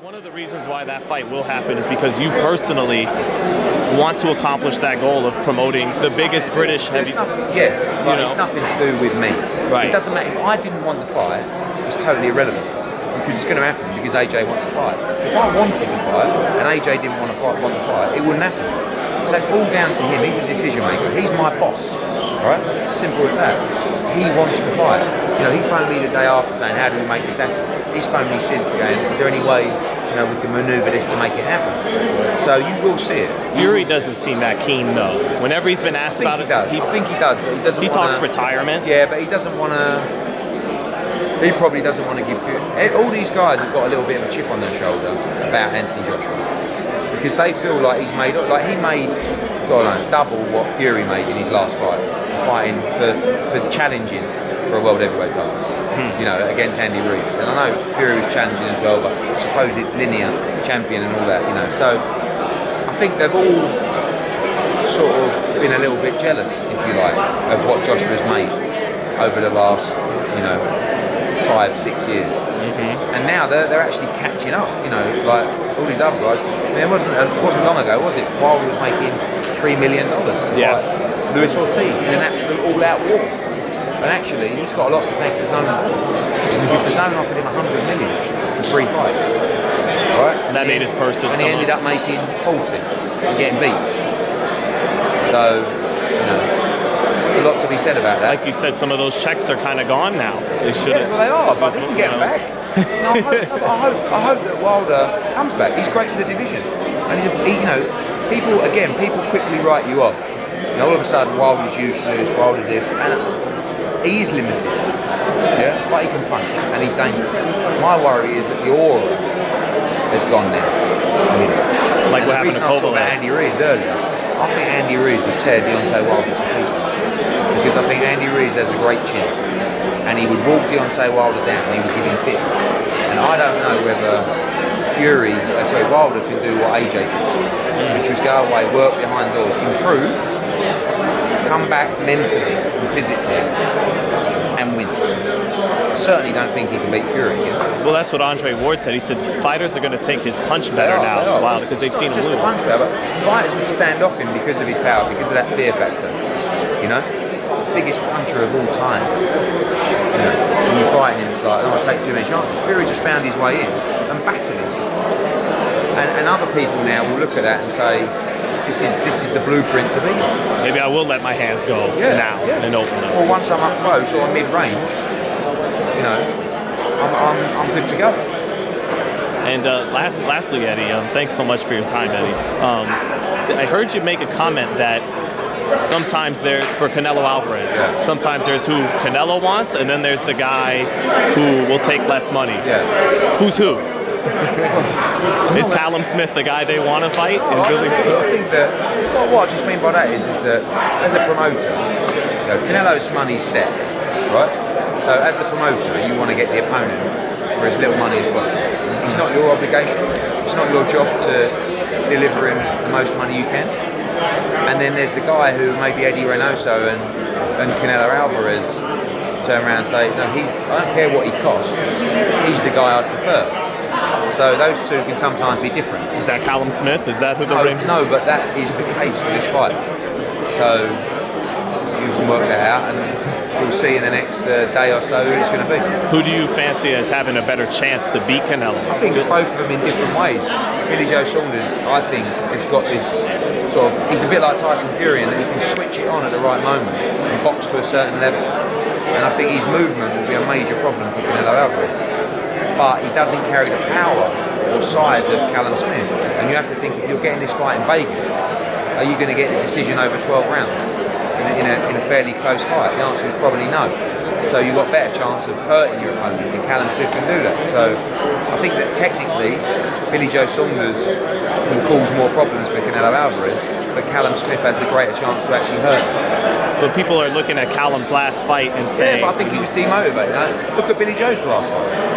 One of the reasons why that fight will happen is because you personally want to accomplish that goal of promoting the biggest British heavy. Yes, but it's nothing to do with me. Right. It doesn't matter. If I didn't want the fight, it's totally irrelevant because it's going to happen because AJ wants to fight. If I wanted the fight and AJ didn't want the fight, it wouldn't happen. So it's all down to him. He's a decision maker. He's my boss. Right? Simple as that. He wants the fight. He phoned me the day after saying, "How do we make this happen?" He's phoned me since going, "Is there any way we can manoeuvre this to make it happen?" So you will see it. Fury doesn't seem that keen though. Whenever he's been asked about it, I think he does, but he doesn't. He talks retirement. Yeah, but he doesn't want to. He probably doesn't want to give Fury. All these guys have got a little bit of a chip on their shoulder about Anthony Joshua because they feel like he made double what Fury made in his last fight, fighting for challenging for a world heavyweight title. Against Andy Ruiz. And I know Fury was challenging as well, but supposed linear champion and all that, So I think they've all sort of been a little bit jealous, if you like, of what Joshua's made over the last, 5-6 years. And now they're actually catching up, like all these other guys. It wasn't long ago, was it? Wilder was making $3 million to fight Luis Ortiz in an absolute all-out war. And actually, he's got a lot to thank Dazn for. Because Dazn offered him $100 million for 3 fights. Right? And that made his purses and he ended up making 40 and getting beat. So, there's a lot to be said about that. Like you said, some of those checks are kind of gone now. They should. Yeah, well, they are, but they can get them back. I hope that Wilder comes back. He's great for the division. And people quickly write you off. All of a sudden, Wilder's useless, Wilder's this. And he is limited, but he can punch and he's dangerous. My worry is that the aura has gone now. Like what happened to Kovalev. I talked about Andy Ruiz earlier. I think Andy Ruiz would tear Deontay Wilder to pieces because I think Andy Ruiz has a great chin and he would walk Deontay Wilder down and he would give him fits. And I don't know whether Wilder can do what AJ did, which was go away, work behind doors, improve, come back mentally and physically and win. I certainly don't think he can beat Fury again. Well, that's what Andre Ward said. He said fighters are going to take his punch better now, because they've seen him lose. Just the punch better, but fighters would stand off him because of his power, because of that fear factor. He's the biggest puncher of all time. When you're fighting him, it's like, I take too many chances. Fury just found his way in and battered him. And other people now will look at that and say, this is the blueprint to beat. Maybe I will let my hands go now and open up. Or once I'm up close or mid-range, I'm good to go. And lastly, Eddie, thanks so much for your time, Eddie. I heard you make a comment that sometimes for Canelo Alvarez, sometimes there's who Canelo wants, and then there's the guy who will take less money. Yeah. Who's who? Is Callum Smith the guy they want to fight? I think that what I just mean by that is that as a promoter, Canelo's money's set, right? So as the promoter, you want to get the opponent for as little money as possible. It's not your obligation. It's not your job to deliver him the most money you can. And then there's the guy who maybe Eddie Reynoso and Canelo Alvarez turn around and say, no, I don't care what he costs. He's the guy I'd prefer. So those two can sometimes be different. Is that Callum Smith? Is that who the ring? No, but that is the case for this fight. So you can work that out, and we'll see in the next day or so who it's going to be. Who do you fancy as having a better chance to beat Canelo? I think both of them in different ways. Billy Joe Saunders, I think, has got this sort of. He's a bit like Tyson Fury in that he can switch it on at the right moment and box to a certain level. And I think his movement will be a major problem for Canelo Alvarez. But he doesn't carry the power or size of Callum Smith. And you have to think, if you're getting this fight in Vegas, are you going to get the decision over 12 rounds in a fairly close fight? The answer is probably no. So you've got a better chance of hurting your opponent, and Callum Smith can do that. So I think that technically, Billy Joe Saunders can cause more problems for Canelo Alvarez, but Callum Smith has the greater chance to actually hurt him. But people are looking at Callum's last fight and saying... Yeah, but I think he was demotivated. Look at Billy Joe's last fight.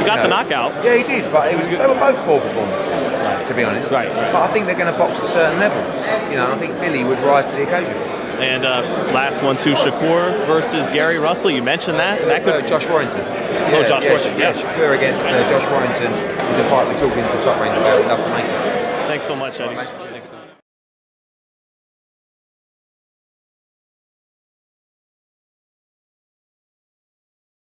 He got the knockout. Yeah, he did, but they were both poor performances, to be honest. Right. But I think they're going to box to certain levels. And I think Billy would rise to the occasion. And last one too, Shakur versus Gary Russell. You mentioned that. That could Josh Warrington. Josh Warrington. Yeah, Shakur against Josh Warrington is a fight we're talking to the top range about. We'd love to make it. Thanks so much, Eddie. Right, Thanks, man.